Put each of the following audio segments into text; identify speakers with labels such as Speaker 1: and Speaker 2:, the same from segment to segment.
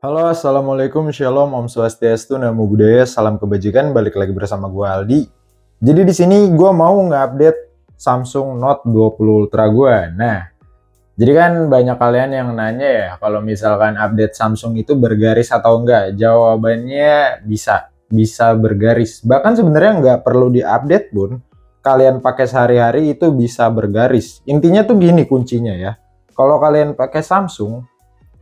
Speaker 1: Halo, Assalamualaikum, Shalom, Om Swastiastu, Namo Buddhaya, Salam Kebajikan, balik lagi bersama gue Aldi. Jadi di sini gue mau nge-update Samsung Note 20 Ultra gue. Nah, jadi kan banyak kalian yang nanya ya, kalau misalkan update Samsung itu bergaris atau enggak? Jawabannya bisa bergaris. Bahkan sebenarnya nggak perlu diupdate pun, kalian pakai sehari-hari itu bisa bergaris. Intinya tuh gini kuncinya ya, kalau kalian pakai Samsung,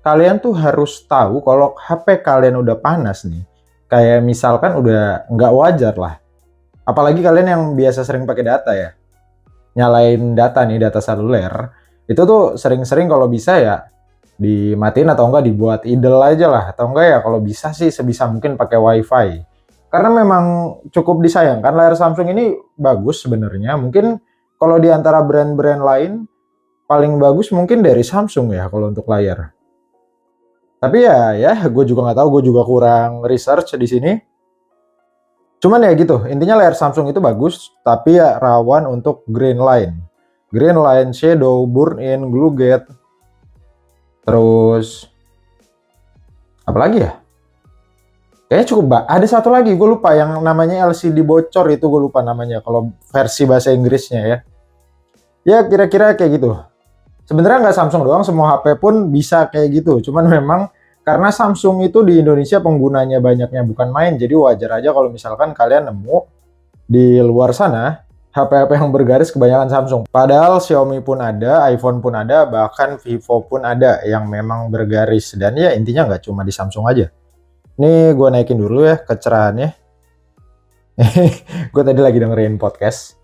Speaker 1: kalian tuh harus tahu kalau HP kalian udah panas nih. Kayak misalkan udah nggak wajar lah. Apalagi kalian yang biasa sering pakai data ya. Nyalain data nih, data seluler. Itu tuh sering-sering kalau bisa ya dimatiin atau enggak dibuat idle aja lah. Atau enggak ya kalau bisa sih sebisa mungkin pakai WiFi. Karena memang cukup disayangkan layar Samsung ini bagus sebenarnya. Mungkin kalau di antara brand-brand lain paling bagus mungkin dari Samsung ya kalau untuk layar. Tapi ya gue juga nggak tahu, gue juga kurang research di sini. Cuman ya gitu, intinya layar Samsung itu bagus, tapi ya rawan untuk green line. Green line, shadow, burn in, glue gate, terus apalagi ya? Kayaknya cukup, ada satu lagi, gue lupa yang namanya LCD bocor itu, gue lupa namanya kalau versi bahasa Inggrisnya ya. Ya kira-kira kayak gitu. Sebenarnya nggak Samsung doang, semua HP pun bisa kayak gitu. Cuman memang karena Samsung itu di Indonesia penggunanya banyaknya bukan main, jadi wajar aja kalau misalkan kalian nemu di luar sana HP-HP yang bergaris kebanyakan Samsung. Padahal Xiaomi pun ada, iPhone pun ada, bahkan Vivo pun ada yang memang bergaris. Dan ya intinya nggak cuma di Samsung aja. Nih gue naikin dulu ya kecerahannya. Gue tadi lagi dengerin podcast.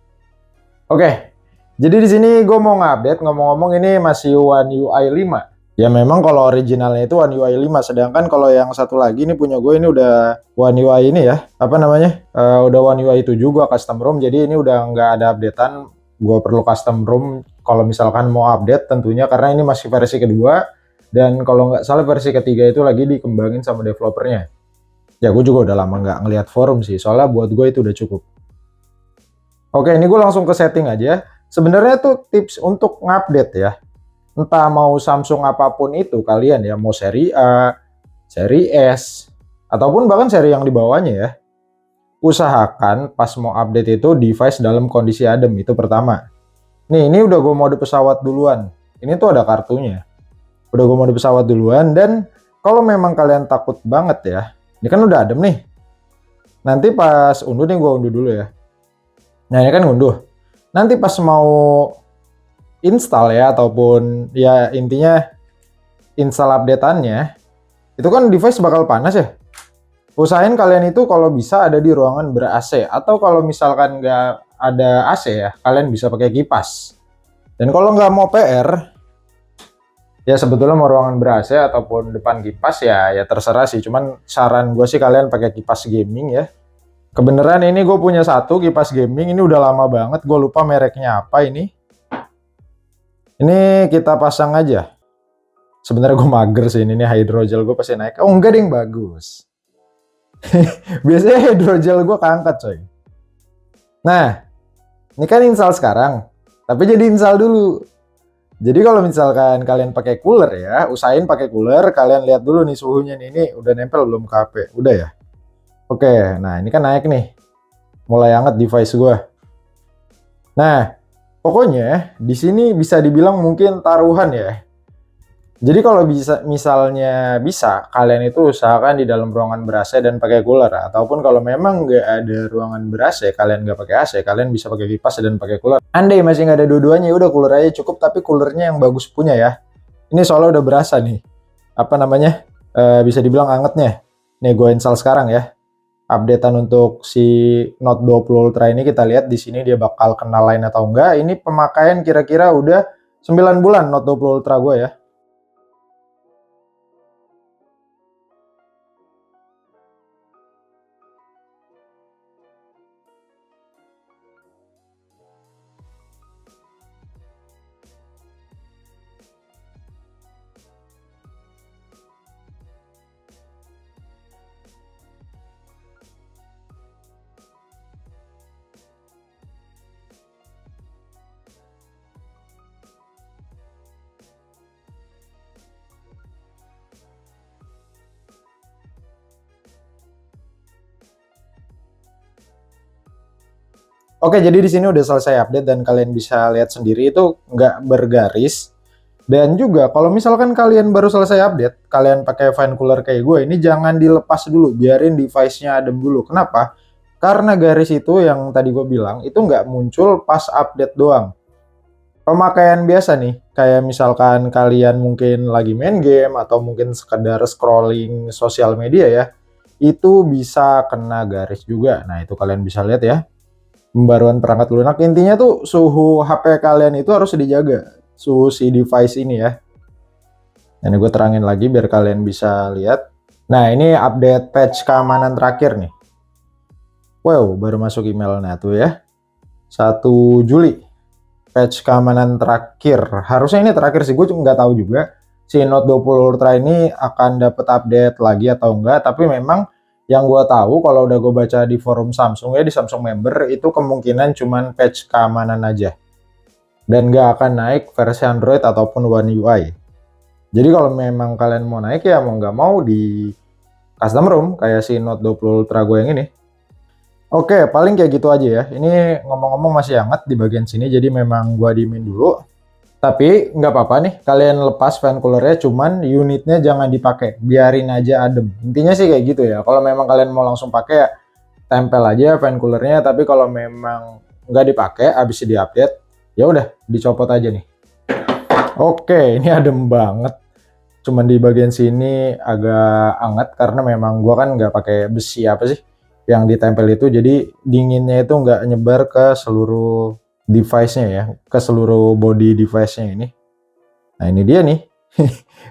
Speaker 1: Oke, jadi di sini gue mau ngupdate, ngomong-ngomong ini masih One UI 5. Ya memang kalau originalnya itu One UI 5, sedangkan kalau yang satu lagi ini punya gue ini udah One UI ini ya, apa namanya? Udah One UI 7 juga custom ROM, jadi ini udah nggak ada updatean. Gue perlu custom ROM kalau misalkan mau update tentunya, karena ini masih versi kedua, dan kalau nggak salah versi ketiga itu lagi dikembangin sama developernya. Ya gue juga udah lama nggak ngeliat forum sih, soalnya buat gue itu udah cukup. Oke, ini gue langsung ke setting aja. Sebenarnya tuh tips untuk ngupdate ya. Entah mau Samsung apapun itu kalian ya, mau seri A, seri S, ataupun bahkan seri yang di bawahnya ya. Usahakan pas mau update itu device dalam kondisi adem, itu pertama. Nih, ini udah gue mode pesawat duluan. Ini tuh ada kartunya. Udah gue mode pesawat duluan, dan kalau memang kalian takut banget ya, ini kan udah adem nih. Nanti pas unduh nih, gue unduh dulu ya. Nah ini kan unduh. Nanti pas mau install ya, ataupun ya intinya install update-annya, itu kan device bakal panas ya. Usahain kalian itu kalau bisa ada di ruangan ber-AC, atau kalau misalkan nggak ada AC ya, kalian bisa pakai kipas. Dan kalau nggak mau PR, ya sebetulnya mau ruangan ber-AC ataupun depan kipas ya terserah sih. Cuman saran gue sih kalian pakai kipas gaming ya. Kebenaran ini gue punya satu kipas gaming, ini udah lama banget, gue lupa mereknya apa ini. Ini kita pasang aja. Sebenarnya gue mager sih, ini hydrogel gue pasti naik. Oh enggak deh, yang bagus. Biasanya hydrogel gue keangkat coy. Nah, ini kan install sekarang. Tapi jadi install dulu. Jadi kalau misalkan kalian pakai cooler ya, usahain pakai cooler, kalian lihat dulu nih suhunya nih, ini udah nempel belum ke HP? Udah ya? Oke, nah ini kan naik nih. Mulai hangat device gue. Nah, pokoknya di sini bisa dibilang mungkin taruhan ya. Jadi kalau bisa, misalnya bisa, kalian itu usahakan di dalam ruangan ber-AC dan pakai cooler. Ataupun kalau memang nggak ada ruangan ber-AC, kalian nggak pakai AC, kalian bisa pakai kipas dan pakai cooler. Andai masih nggak ada dua-duanya, udah cooler aja cukup, tapi coolernya yang bagus punya ya. Ini soalnya udah berasa nih, apa namanya, bisa dibilang angetnya. Nih gue install sekarang ya. Updatean untuk si Note 20 Ultra ini kita lihat di sini dia bakal kena line atau enggak. Ini pemakaian kira-kira udah 9 bulan Note 20 Ultra gue ya. Oke, jadi di sini udah selesai update dan kalian bisa lihat sendiri itu nggak bergaris. Dan juga kalau misalkan kalian baru selesai update, kalian pakai fan cooler kayak gue, ini jangan dilepas dulu, biarin device-nya adem dulu. Kenapa? Karena garis itu yang tadi gue bilang, itu nggak muncul pas update doang. Pemakaian biasa nih, kayak misalkan kalian mungkin lagi main game, atau mungkin sekedar scrolling sosial media ya, itu bisa kena garis juga. Nah, itu kalian bisa lihat ya. Pembaruan perangkat lunak, intinya tuh suhu HP kalian itu harus dijaga, suhu si device ini ya. Ini gue terangin lagi biar kalian bisa lihat. Nah, ini update patch keamanan terakhir nih. Wow, baru masuk emailnya tuh ya, 1 Juli patch keamanan terakhir. Harusnya ini terakhir sih, gue nggak tahu juga si Note 20 Ultra ini akan dapat update lagi atau enggak, tapi memang yang gue tahu kalau udah gue baca di forum Samsung ya, di Samsung Member, itu kemungkinan cuman patch keamanan aja dan nggak akan naik versi Android ataupun One UI. Jadi kalau memang kalian mau naik ya mau nggak mau di custom ROM kayak si Note 20 Ultra gue yang ini. Oke, paling kayak gitu aja ya. Ini ngomong-ngomong masih hangat di bagian sini, jadi memang gua diemin dulu. Tapi nggak apa-apa nih, kalian lepas fan coolernya, cuman unitnya jangan dipakai, biarin aja adem. Intinya sih kayak gitu ya. Kalau memang kalian mau langsung pakai ya tempel aja fan coolernya. Tapi kalau memang nggak dipakai, habis diupdate, ya udah dicopot aja nih. Oke, ini adem banget. Cuman di bagian sini agak hangat karena memang gua kan nggak pakai besi apa sih yang ditempel itu, jadi dinginnya itu nggak nyebar ke seluruh device-nya ya, ke seluruh body device-nya ini. Nah, ini dia nih.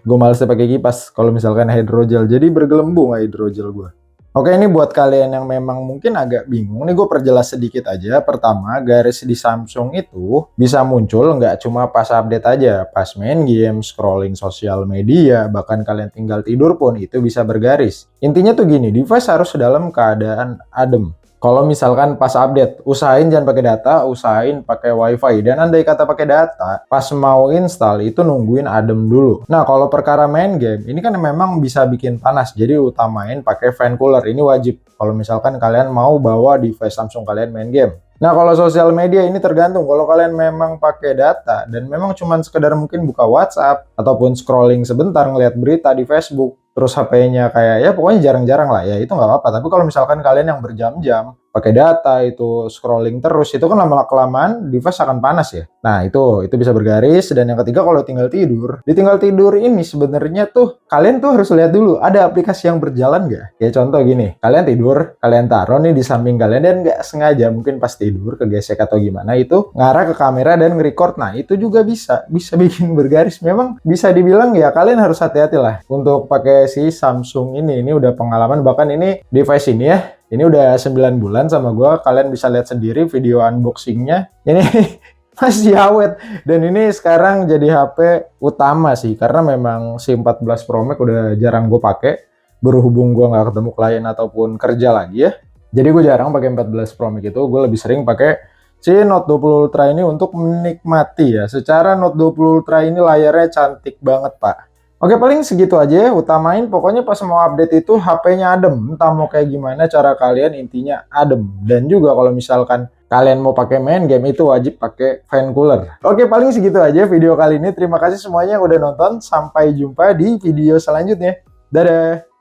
Speaker 1: Gue males pakai kipas kalau misalkan hydrogel, jadi bergelembung hydrogel gue. Oke, ini buat kalian yang memang mungkin agak bingung nih, gue perjelas sedikit aja. Pertama, garis di Samsung itu bisa muncul nggak cuma pas update aja, pas main game, scrolling sosial media, bahkan kalian tinggal tidur pun itu bisa bergaris. Intinya tuh gini, device harus dalam keadaan adem. Kalau misalkan pas update, usahain jangan pakai data, usahain pakai wifi. Dan andai kata pakai data, pas mau install itu nungguin adem dulu. Nah, kalau perkara main game, ini kan memang bisa bikin panas. Jadi utamain pakai fan cooler, ini wajib. Kalau misalkan kalian mau bawa device Samsung kalian main game. Nah, kalau sosial media ini tergantung. Kalau kalian memang pakai data dan memang cuman sekedar mungkin buka WhatsApp ataupun scrolling sebentar ngeliat berita di Facebook, terus HP-nya kayak ya pokoknya jarang-jarang lah ya, itu nggak apa-apa. Tapi kalau misalkan kalian yang berjam-jam pakai data itu scrolling terus, itu kan lama-kelamaan device akan panas ya. Nah, itu bisa bergaris. Dan yang ketiga, kalau tinggal tidur, di tinggal tidur ini sebenarnya tuh kalian tuh harus lihat dulu ada aplikasi yang berjalan nggak. Ya contoh gini, kalian tidur, kalian taruh nih di samping kalian dan nggak sengaja mungkin pas tidur kegesek atau gimana itu ngarah ke kamera dan nge-record. Nah, itu juga bisa bikin bergaris. Memang bisa dibilang ya kalian harus hati-hati lah untuk pakai si Samsung ini. Ini udah pengalaman, bahkan ini device ini ya, ini udah 9 bulan sama gue. Kalian bisa lihat sendiri video unboxingnya. Ini masih awet. Dan ini sekarang jadi HP utama sih. Karena memang si 14 Pro Max udah jarang gue pakai. Berhubung gue nggak ketemu klien ataupun kerja lagi ya. Jadi gue jarang pakai 14 Pro Max itu. Gue lebih sering pakai si Note 20 Ultra ini untuk menikmati ya. Secara Note 20 Ultra ini layarnya cantik banget, Pak. Oke, paling segitu aja ya. Utamain pokoknya pas mau update itu HP-nya adem. Entah mau kayak gimana cara kalian, intinya adem. Dan juga kalau misalkan kalian mau pakai main game itu wajib pakai fan cooler. Oke, paling segitu aja video kali ini. Terima kasih semuanya yang udah nonton. Sampai jumpa di video selanjutnya. Dadah!